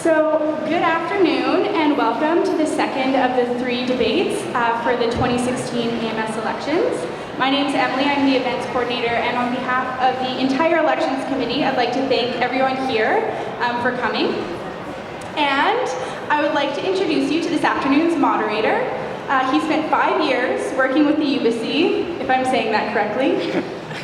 So, good afternoon and welcome to the second of the 3 debates for the 2016 AMS elections. My name is Emily, I'm the events coordinator, and on behalf of the entire elections committee, I'd like to thank everyone here for coming. And I would like to introduce you to this afternoon's moderator. He spent 5 years working with the UBC, if I'm saying that correctly,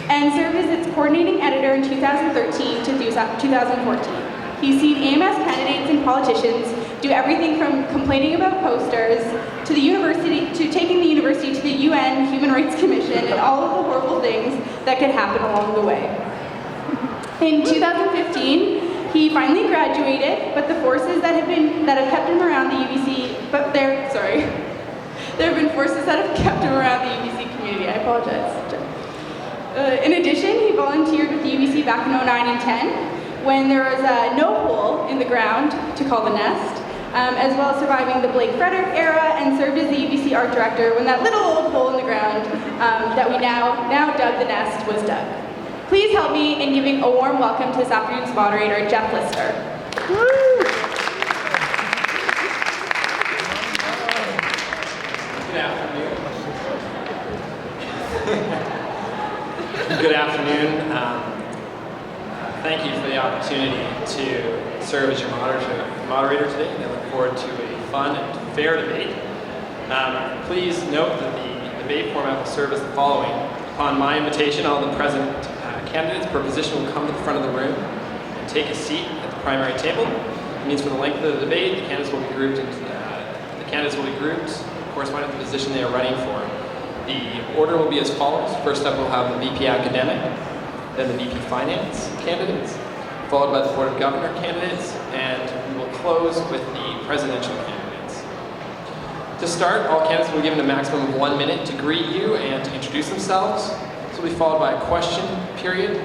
and served as its coordinating editor in 2013 to 2014. He's seen AMS candidates and politicians do everything from complaining about posters to the university, to taking the university to the UN Human Rights Commission and all of the horrible things that could happen along the way. In 2015, he finally graduated, but the forces that have kept him around the UBC, there have been forces that have kept him around the UBC community. I apologize. In addition, he volunteered with the UBC back in 09 and 10. When there was no hole in the ground to call the nest, as well as surviving the Blake Frederick era, and served as the UBC art director when that little old hole in the ground that we now dug the nest was dug. Please help me in giving a warm welcome to this afternoon's moderator, Jeff Lister. Woo! Good afternoon. Thank you for the opportunity to serve as your moderator today, and I look forward to a fun and fair debate. Please note that the debate format will serve as the following. Upon my invitation, all the present candidates per position will come to the front of the room and take a seat at the primary table. It means for the length of the debate, the candidates will be grouped corresponding to the position they are running for. The order will be as follows. First up, we'll have the VP Academic, then the VP Finance candidates, followed by the Board of Governor candidates, and we will close with the presidential candidates. To start, all candidates will be given a maximum of 1 minute to greet you and to introduce themselves. This will be followed by a question period,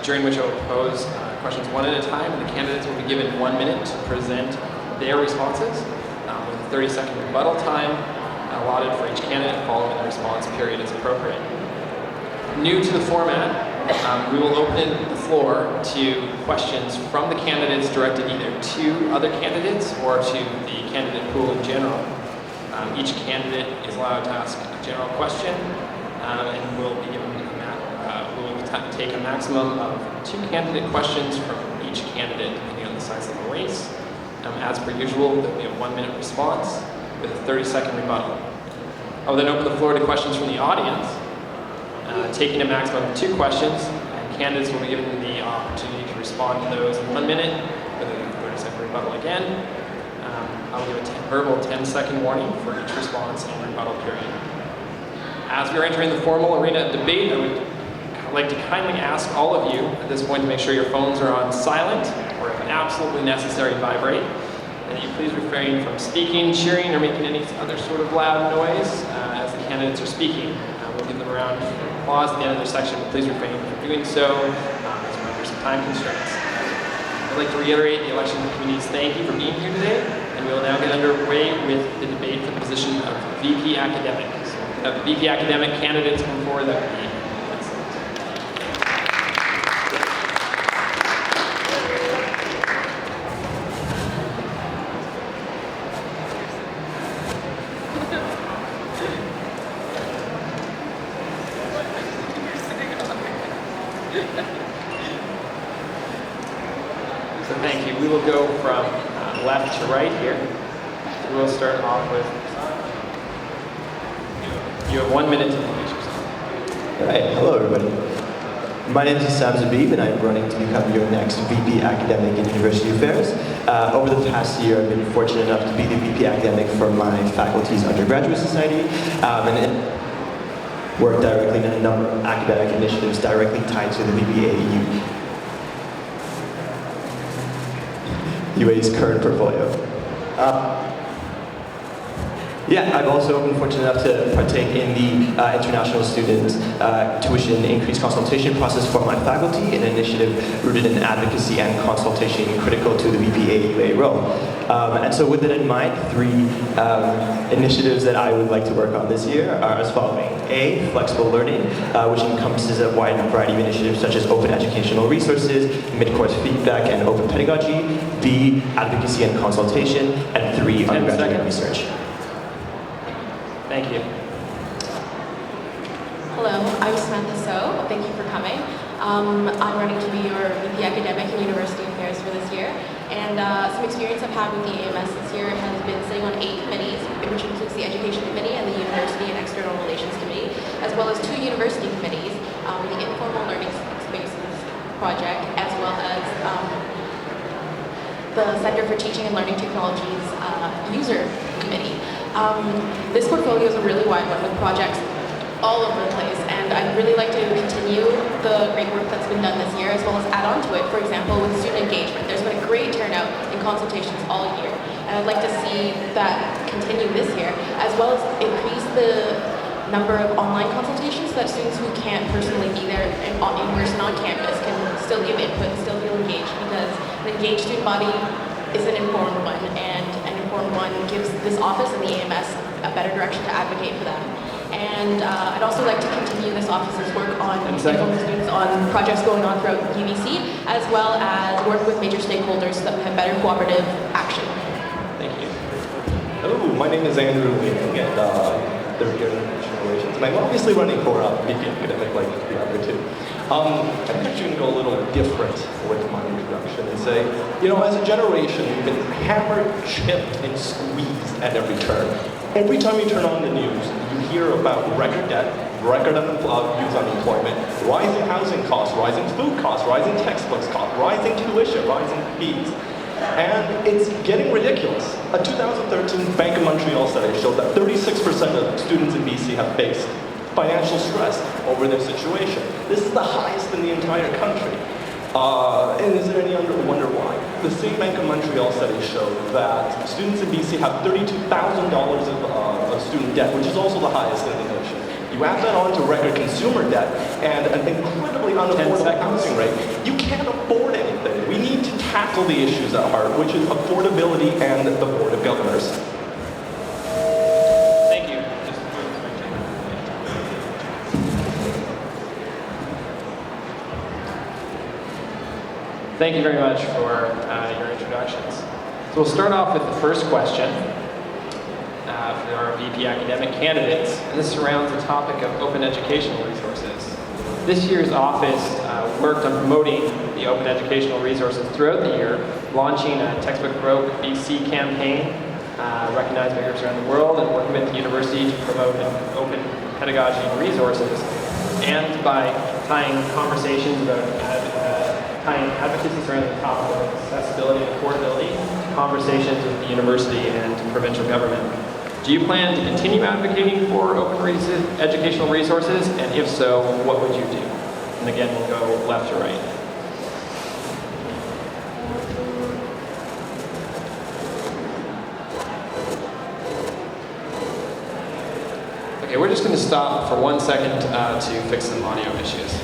during which I will pose questions one at a time, and the candidates will be given 1 minute to present their responses, with a 30-second rebuttal time allotted for each candidate, following the response period as appropriate. New to the format, we will open the floor to questions from the candidates directed either to other candidates or to the candidate pool in general. Each candidate is allowed to ask a general question, and will be given take a maximum of 2 candidate questions from each candidate, depending on the size of the race. As per usual, there will be a 1 minute response with a 30-second rebuttal. I will then open the floor to questions from the audience, taking a maximum of 2 questions, and candidates will be given the opportunity to respond to those in 1 minute with a 30-second rebuttal again. I will give a verbal 10-second warning for each response and rebuttal period. As we are entering the formal arena of debate, I would like to kindly ask all of you at this point to make sure your phones are on silent, or if absolutely necessary, vibrate, and that you please refrain from speaking, cheering, or making any other sort of loud noise as the candidates are speaking. We'll give them a round of applause at the end of their section, but please refrain from doing so as we're under some time constraints. I'd like to reiterate the election committee's thank you for being here today, and we will now get underway with the debate for the position of VP Academic. So the VP Academic candidates come forward. That would be excellent. So thank you. We will go from left to right here. So we'll start off with, you have 1 minute to introduce yourself. All right, hello everybody. My name is Sam Zabib, and I'm running to become your next VP Academic in University Affairs. Over the past year, I've been fortunate enough to be the VP Academic for my faculty's undergraduate society, and work directly in a number of academic initiatives directly tied to the VPAU. UA's current portfolio. Yeah, I've also been fortunate enough to partake in the international student tuition increase consultation process for my faculty, an initiative rooted in advocacy and consultation critical to the VP-AUA role. And so with that in mind, 3 initiatives that I would like to work on this year are as following. A, flexible learning, which encompasses a wide variety of initiatives such as open educational resources, mid-course feedback, and open pedagogy. B, advocacy and consultation. And 3, undergraduate research. Thank you. Hello, I'm Samantha So. Thank you for coming. I'm running to be your VP Academic and University Affairs for this year. And some experience I've had with the AMS this year has been sitting on 8 committees, which includes the Education Committee and the University and External Relations Committee, as well as 2 university committees, the Informal Learning Spaces Project, as well as the Center for Teaching and Learning Technologies User Committee. This portfolio is a really wide one with projects all over the place, and I'd really like to continue the great work that's been done this year, as well as add on to it, for example, with student engagement. There's been a great turnout in consultations all year, and I'd like to see that continue this year, as well as increase the number of online consultations so that students who can't personally be there in person on campus can still give input, still feel engaged, because an engaged student body is an informed one, and an informed one gives this office and the AMS a better direction to advocate for them. And I'd also like to continue this office's work on informing students on projects going on throughout UBC, as well as work with major stakeholders so that we have better cooperative action. Thank you. Hello, my name is Andrew Ling, and third year in international relations. And I'm obviously running for VP Academic like the other 2. I'm actually going to go a little different with my introduction and say, you know, as a generation, we've been hammered, chipped, and squeezed at every turn. Every time you turn on the news, you hear about record debt, record youth unemployment, rising housing costs, rising food costs, rising textbooks costs, rising tuition, rising fees. And it's getting ridiculous. A 2013 Bank of Montreal study showed that 36% of students in BC have faced financial stress over their situation. This is the highest in the entire country. And is there any wonder why? The same Bank of Montreal study showed that students in BC have $32,000 of student debt, which is also the highest in the nation. You add that on to record consumer debt and an incredibly unaffordable housing rate, you can't afford anything. We need to tackle the issues at heart, which is affordability and the Board of Governors. Thank you. Thank you very much for your introductions. So we'll start off with the first question for our VP academic candidates, and this surrounds the topic of open educational resources. This year's office worked on promoting the open educational resources throughout the year, launching a Textbook Broke BC campaign, recognized by groups around the world, and working with the university to promote open pedagogy and resources, and by tying conversations about tying advocacy surrounding the topic of accessibility and affordability to conversations with the university and provincial government. Do you plan to continue advocating for open educational resources? And if so, what would you do? And again, we'll go left to right. Okay, we're just going to stop for 1 second to fix some audio issues.